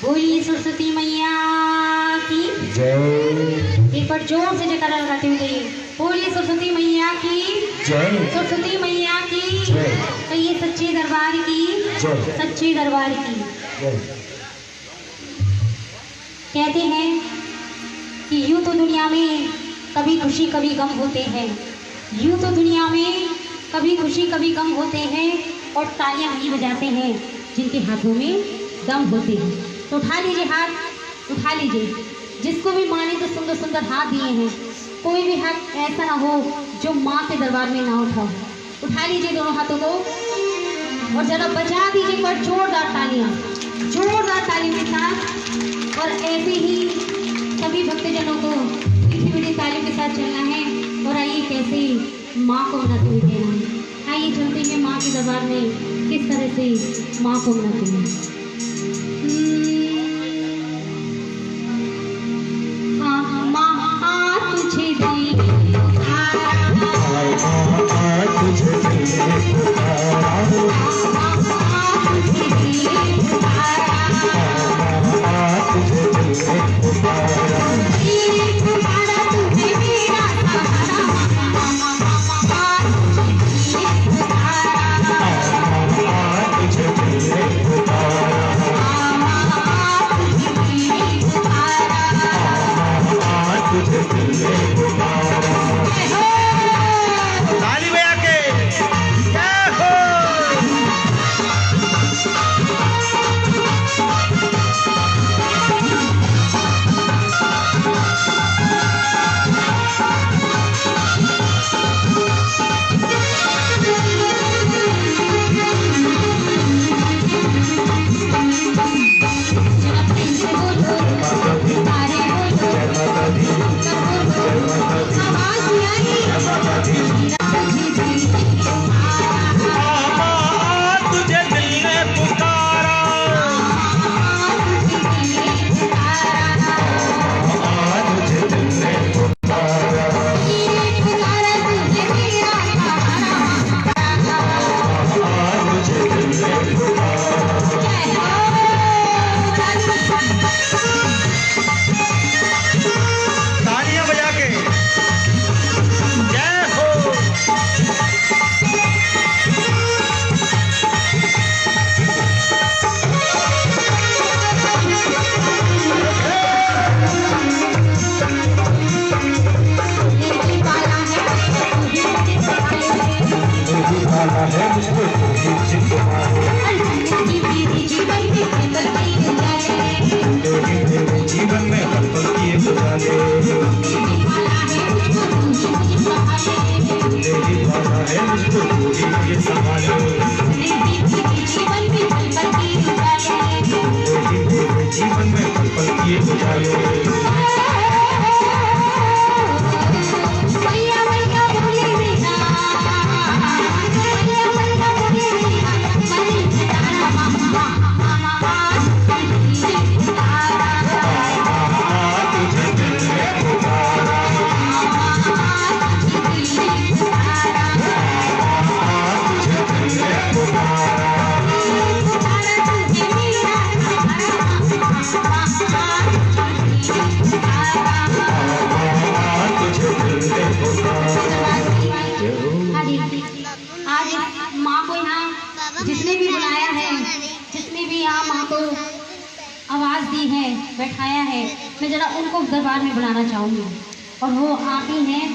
बोली सरस्वती मैया की जय। एक बार जोर से जयकारा लगाते हुए कहिए बोली सरस्वती मैया की जय। सरस्वती मैया की जय। कहिए सच्चे दरबार की जय। सच्चे दरबार की जय। कहते हैं कि यूं तो दुनिया में कभी खुशी कभी गम होते हैं, यूं तो दुनिया में कभी खुशी कभी गम होते हैं और तालियां वही बजाते हैं जिनके हाथों में दम होते हैं। तो उठा लीजिए हाथ, उठा लीजिए। जिसको भी माँ ने तो सुंदर सुंदर हाथ दिए हैं, कोई भी हाथ ऐसा ना हो जो माँ के दरबार में ना उठा हो। उठा लीजिए दोनों हाथों को और जरा बजा दीजिए एक बार जोरदार तालियां, जोरदार तालियों के साथ। और ऐसे ही सभी भक्तजनों को मीठी मीठी तालियों के साथ चलना है। और आइए कैसे माँ को मनाते हुए देना है। आइए चलते हैं माँ के दरबार में किस तरह से माँ को मनाते हैं। बैठाया है, मैं ज़रा उनको दरबार में बुलाना चाहूँगी और वो आप ही हैं।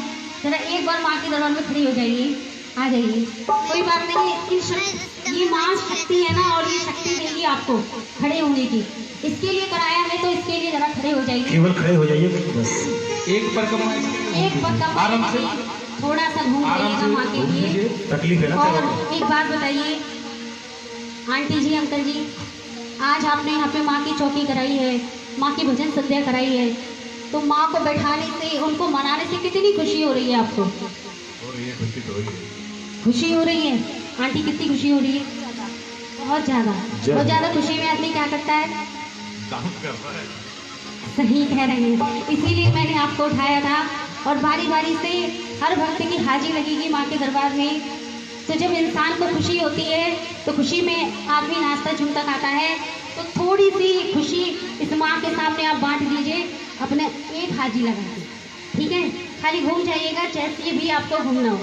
ज़रा एक बार माँ के दरबार में खड़ी हो जाइए, आ जाइए। कोई बात नहीं, ये माँ शक्ति है ना और ये शक्ति देगी आपको खड़े होने की। इसके लिए कराया है तो इसके लिए ज़रा खड़े हो जाइए, केवल खड़े हो जाइए बस। एक पर कम आराम से थोड़ा सा घूम जाइएगा माँ के लिए, तकलीफ है ना। और एक बात बताइए आंटी जी, अंकल जी, आज आपने यहाँ पे माँ की चौकी कराई है, माँ की भजन संध्या कराई है, तो माँ को बैठाने से, उनको मनाने से कितनी खुशी हो रही है आपको? खुशी हो रही है आंटी, कितनी खुशी हो रही है? बहुत ज़्यादा खुशी में आदमी क्या करता है? सही कह रहे हैं, इसीलिए मैंने आपको उठाया था। और बारी बारी से हर भक्त की हाजिरी लगेगी माँ के दरबार में। तो जब इंसान को खुशी होती है तो खुशी में आदमी नाचता झूमता खाता है। तो थोड़ी सी खुशी इस माँ के सामने आप बांट दीजिए, अपने एक हाजी लगा के, ठीक है? खाली घूम जाइएगा जैसे भी आपको घूमना हो।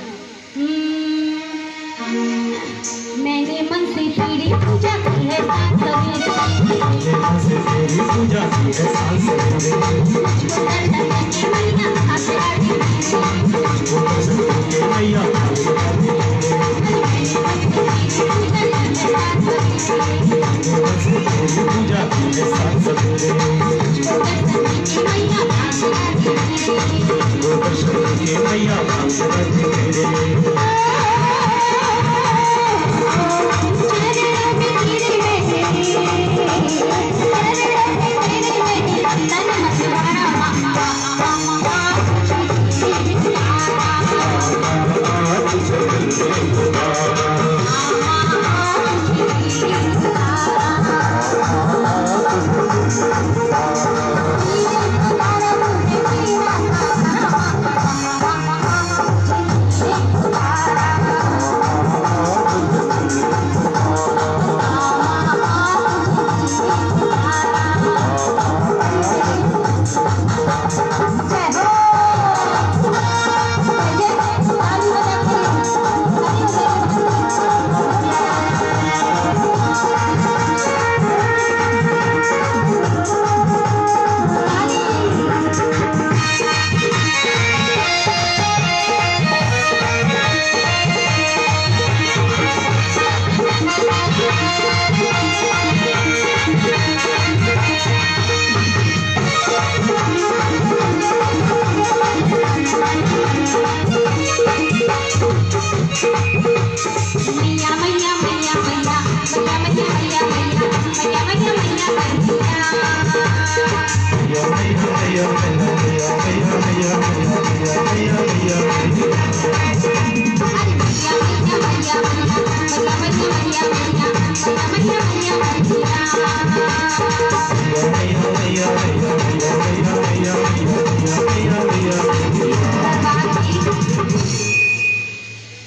मैंने मन से तेरी पूजा की है सात सवेरे के मैया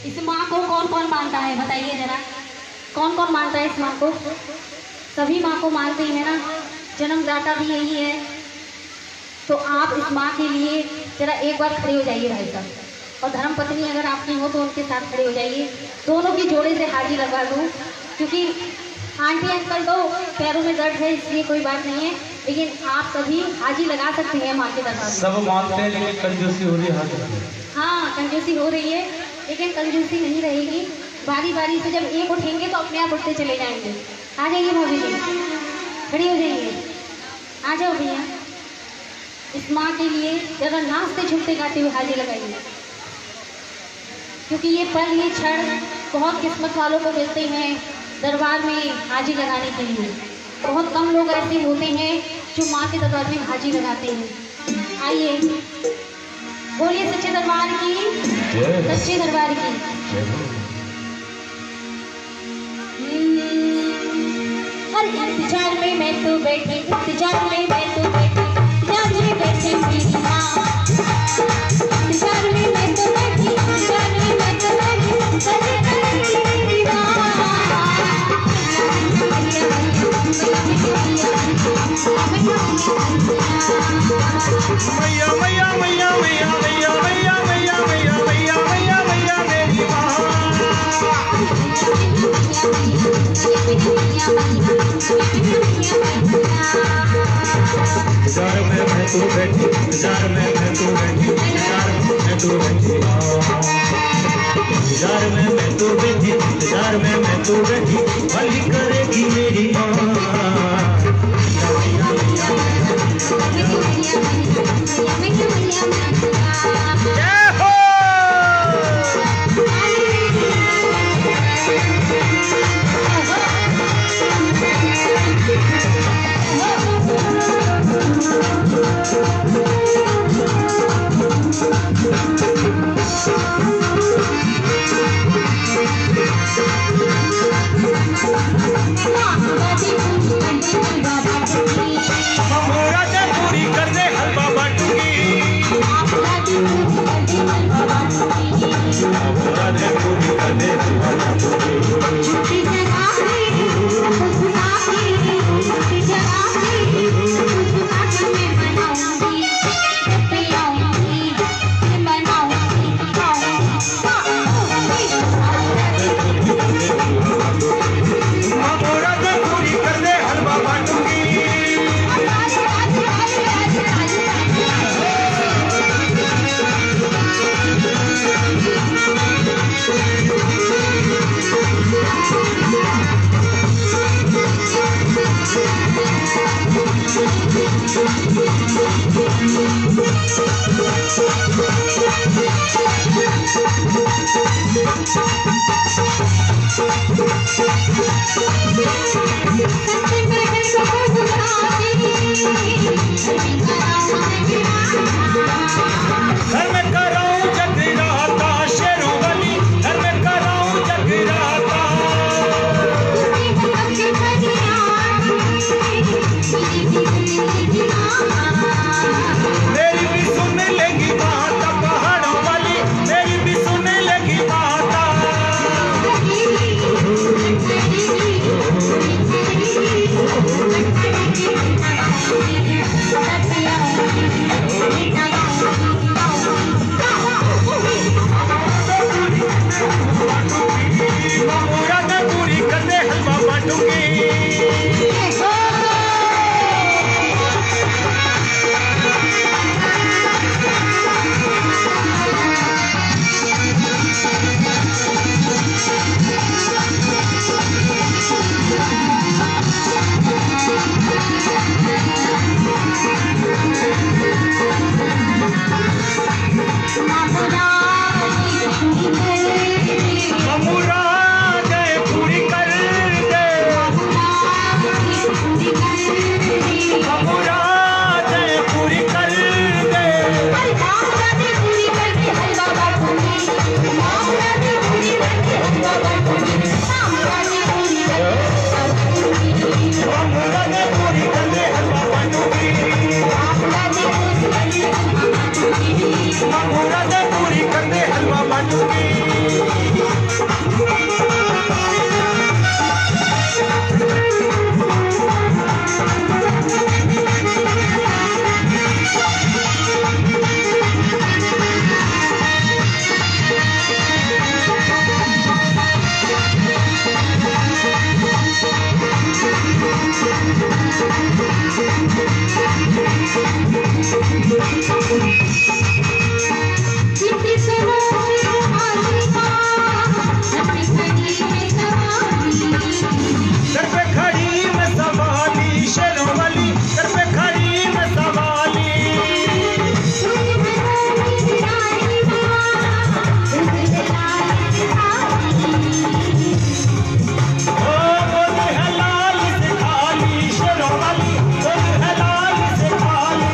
इस माँ को कौन कौन मानता है, बताइए जरा, कौन कौन मानता है इस माँ को? सभी माँ को मानते ही है ना, जन्मदाता भी यही है। तो आप इस माँ के लिए जरा एक बार खड़े हो जाइए भाई साहब, और धर्मपत्नी अगर आपकी हो तो उनके साथ खड़े हो जाइए। दोनों की जोड़े से हाजी लगा दूँ, क्योंकि आंटी अंकल तो पैरों में दर्द है इसलिए कोई बात नहीं है, लेकिन आप सभी हाजी लगा सकते हैं माँ के दरबार में। सब मानते हैं लेकिन कंजूसी हो रही है। हाँ, कंजूसी हो रही है, लेकिन कंजूसी नहीं रहेगी। बारी बारी से जब एक उठेंगे तो अपने आप उठते चले जाएंगे। आ जाइए भाभी जी, खड़ी हो जाइए, आ जाओ भैया। इस माँ के लिए जरा नाचते झूमते गाते हुए हाजी लगाइए, क्योंकि ये पल, ये क्षण बहुत किस्मत वालों को मिलते हैं दरबार में हाजी लगाने के लिए। बहुत कम लोग ऐसे होते हैं जो माँ के दरबार में हाजी लगाते हैं। आइए, बोलिए सच्चे दरबार की, सच्चे दरबार की। हर इंतजार में मैं तो बैठी, इंतजार में मैं तो बैठी, इंतजार में बैठी मेरी माँ। इंतजार में मैं तो बैठी, इंतजार में मैं तो बैठी, करे करे मेरी माँ। मैया मैया मैया मैया मैया मैया मैया मैया मैया मैया मैया मेरी माँ। इंतजार में मैं तू बैठी, इंतजार में मैं तू बैठी, इंतजार में मैं तू बैठी, इंतजार में मैं तू बैठी, इंतजार में मैं तू बैठी, भली करेगी मेरी माँ। पूरी करने हलवा बांटूंगी। घर में कराऊं जगराता शेरों वाली, घर में कराऊं जगराता। मेरी भी सुन लेगी बात पहाड़ों वाली, मेरी भी सुन लेगी बात। पूरी करने हलवा बांटूंगी। पूरी करने हलवा बांटूंगी। सर पे खड़ी मैं सवाली शेरों वाली, सर पे खड़ी मैं सवाली। ओ बोल है लाल से खाली शेरों वाली, बोल है लाल से खाली।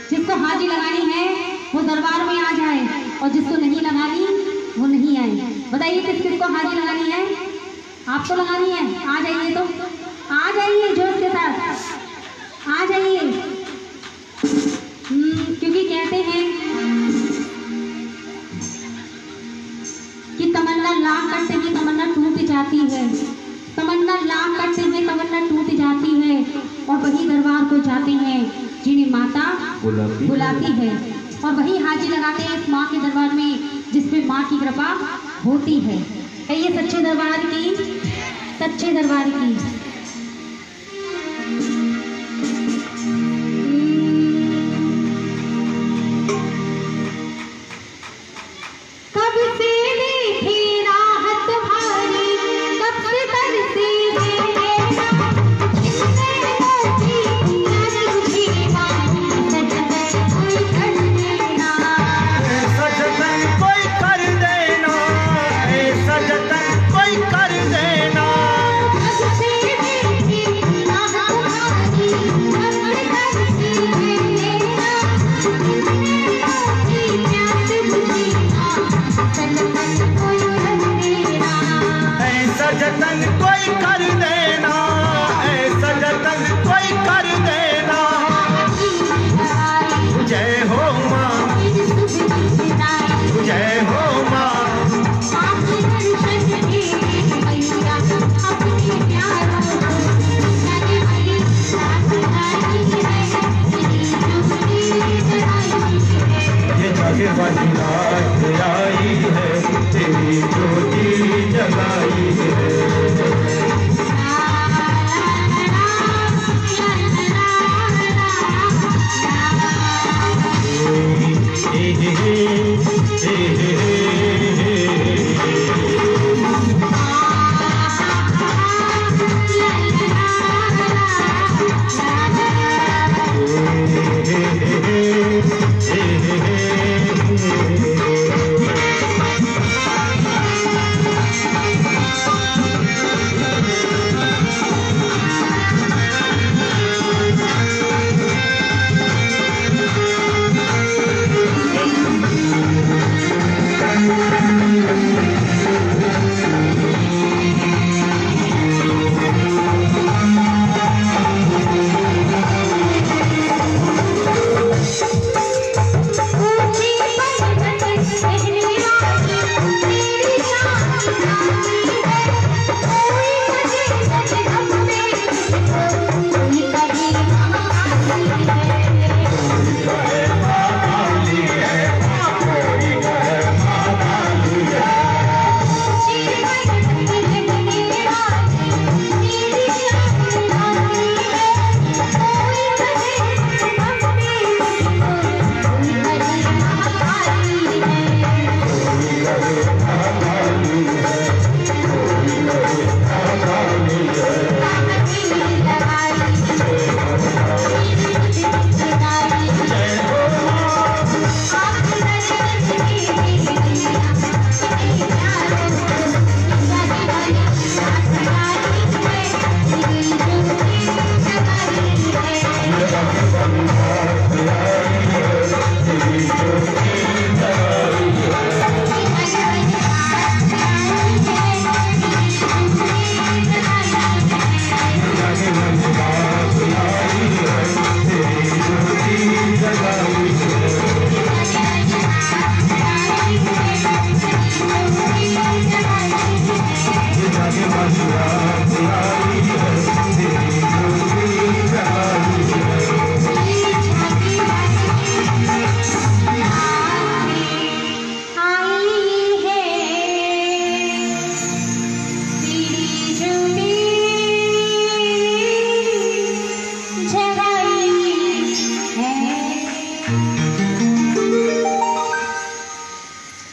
जिसको हाजी लगानी है वो दरबार में आ जाए और जिसको नहीं लगानी वो नहीं आए। बताइए किस किस को हाजी लगानी है? आपको लगानी है, आ जाइए, तो आ जाइए जोश के साथ। आ जाइए। क्योंकि कहते हैं कि तमन्ना लाख करते हुए तमन्ना टूट जाती है, तमन्ना लाख करते हुए तमन्ना टूट जाती है, और वही दरबार को जाते हैं जिन्हें माता बुलाती है, और वही हाजिर लगाते हैं इस माँ के दरबार में जिसपे माँ की कृपा होती है। कहिए सच्चे दरबार की, सच्चे दरबार की। कब से देखी राहत भारी, कब से तरसे आई है, तेरी ज्योति जगाई है।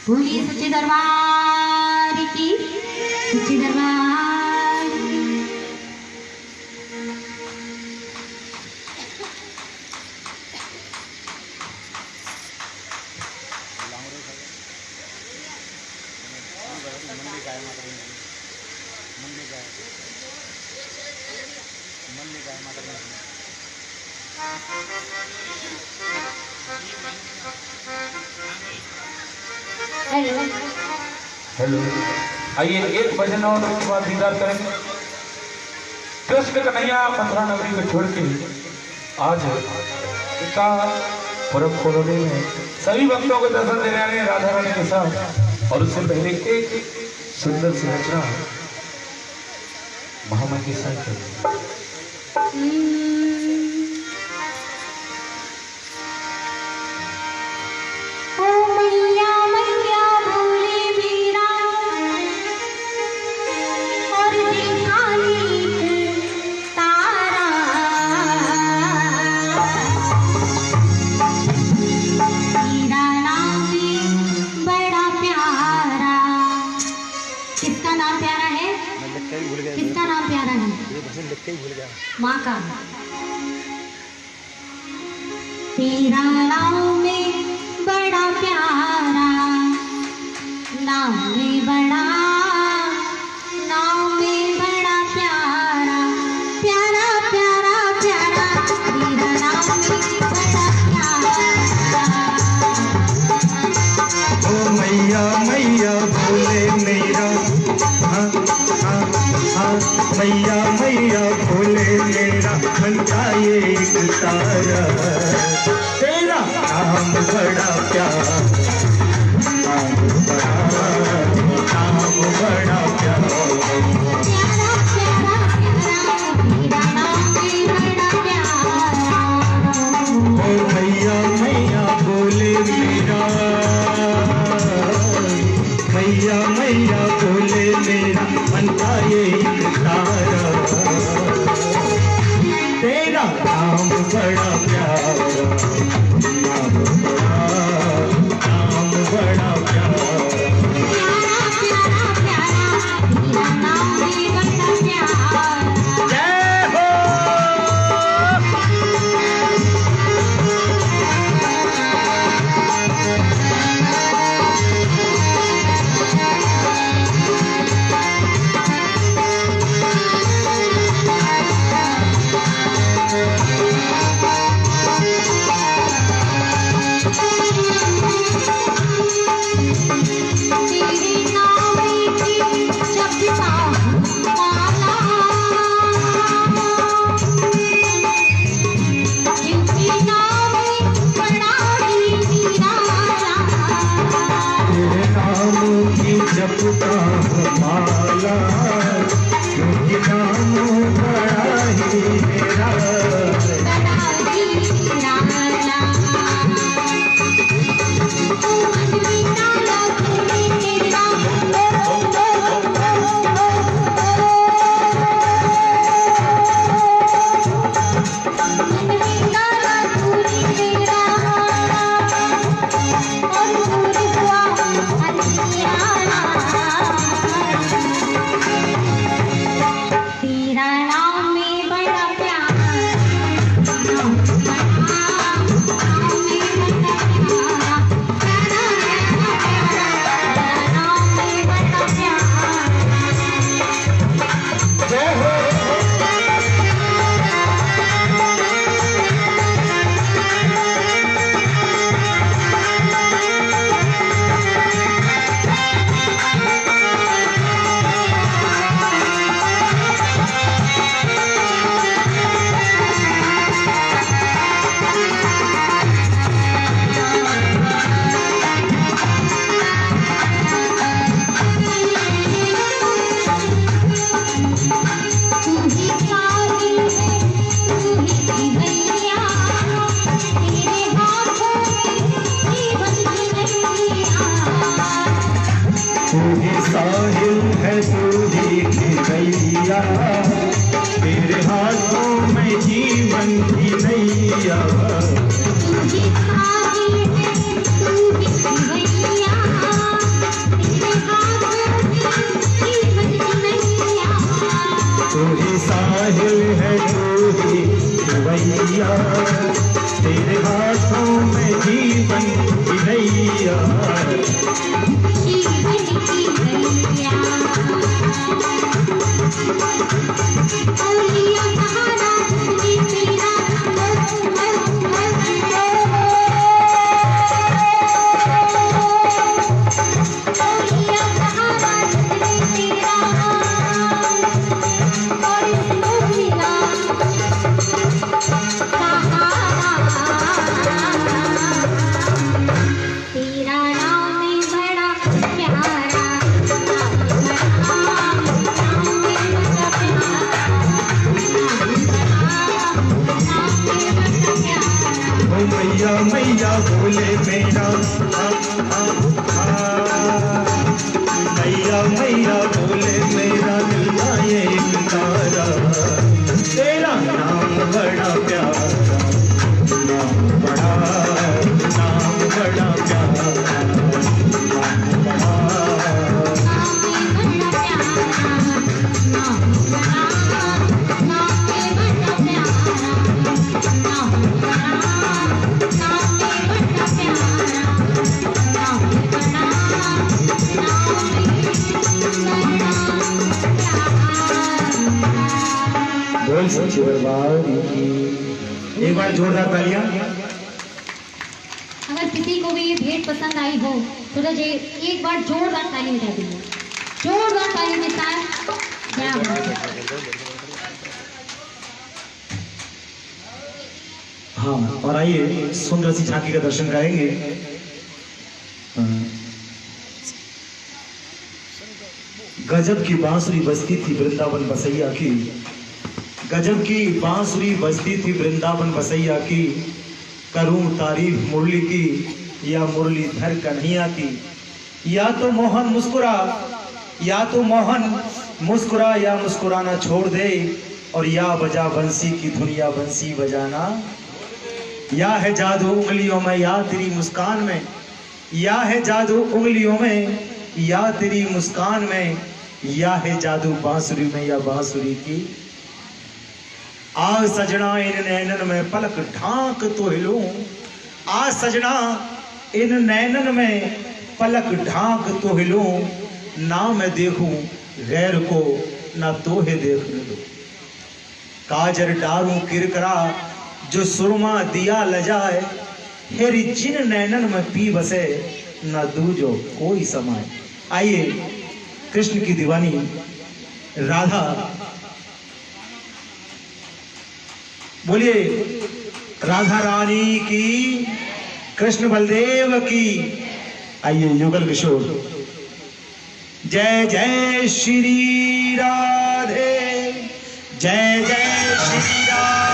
बोलिए सच्चे दरबार की, सच्चे दरबार की। हेलो हेलो, आइए एक भजन और उसके बाद दीदार करेंगे। कृष्ण कन्हैया मथुरा नगरी को छोड़ के आज पिता पूरब कॉलोनी में सभी भक्तों को दर्शन देने आए राधा रानी के साथ। और उससे पहले एक सुंदर सी रचना महामाई के साथ चली। किसका नाम प्यारा है? माँ का। तेरा नाम में बड़ा प्यारा, नाम में बड़ा, नाम में बड़ा प्यारा, प्यारा प्यारा प्यारा, तेरा नाम में बड़ा प्यारा। ओ मैया मैया बोले मेरा, मैया मैया बोले मेरा बन जाए एक तारा। तेरा नाम बड़ा प्यारा, नाम बड़ा, नाम बड़ा प्यारा, प्यारा प्यारा प्यारा, तेरा नाम में बड़ा प्यारा। ओ मैया मैया बोले मेरा, मैया मैया बोले मेरा बन जाए एक तारा। तेरा नाम बड़ा प्यारा, नाम बड़ा, नाम बड़ा प्यारा। प्यारा प्यारा प्यारा, तेरा नाम में बड़ा प्यारा। जय हो। तेरे नाम की जपता माला, जिनके नाम बड़ा ही निराला। तेरे नाम की जपता माला, क्योंकि नाम बड़ा ही मेरा। बड़ा ही निराला, तू मन में डाला तूने तेरा, मन में डाला तूने तेरा, और दूर हुआ अंधियारा। तेरा नाम में बड़ा प्यारा, नाम बड़ा, नाम में बड़ा प्यारा, प्यारा प्यारा प्यारा, नाम में बड़ा प्यारा। जय हो। तू ही साहिल है, तू ही भैया, तेरे हाथों में जीवन की नैया। तू ही साहिल है, तू ही गैया, तेरे हाथों में जीवन की नैया। तू ही साहिल है, तू ही भैया, तेरे हाथों में जीवन की नैया। तू ही साहिल है, तू ही गैया, तेरे हाथों में जीवन की नैया। जीवन की नैया, औलिया सहारा तुझे तेरा, औलिया सहारा तुझे तेरा, और इसको मिला सहारा। मैया मैया बोले मेरा मैया मैया बोले मेरा दिल का ये एक तारा तेरा नाम बड़ा प्यारा नाम बड़ा प्यारा बोल सच्ची बर्बाद की। एक बार जोरदार तालियां। अगर किसी को भी ये भेंट पसंद आई हो तो मुझे एक बार जोरदार ताली बजा दीजिए, जोरदार ताली के साथ। क्या बात है। हाँ, और आइए सुंदर सी झांकी का दर्शन कराएंगे। गजब की बांसुरी बजती थी वृंदावन बसैया की, गजब की बांसुरी बजती थी वृंदावन बसैया की, करूं तारीफ मुरली की या मुरलीधर कन्हैया की। या तो मोहन मुस्कुरा, या तो मोहन मुस्कुरा या मुस्कुराना छोड़ दे, और या बजा बंसी की धुन या बंसी बजाना। या है जादू उंगलियों में या तेरी मुस्कान में, या है जादू उंगलियों में या तेरी मुस्कान में, या है जादू बांसुरी में या बांसुरी की। आज सजना इन नैनन में पलक ढांक तो हिलूं, आज सजना इन नैनन में पलक ढांक तो हिलूं, ना मैं देखूं गैर को ना तोहे देखने दो। काजर डारूं किरकरा जो सुरमा दिया लजाए, हेरी जिन नैनन में पी बसे न दूजो कोई समाए। आइए कृष्ण की दीवानी राधा, बोलिए राधा रानी की, कृष्ण बलदेव की। आइए युगल किशोर। जय जय श्री राधे, जय जय श्री राधे।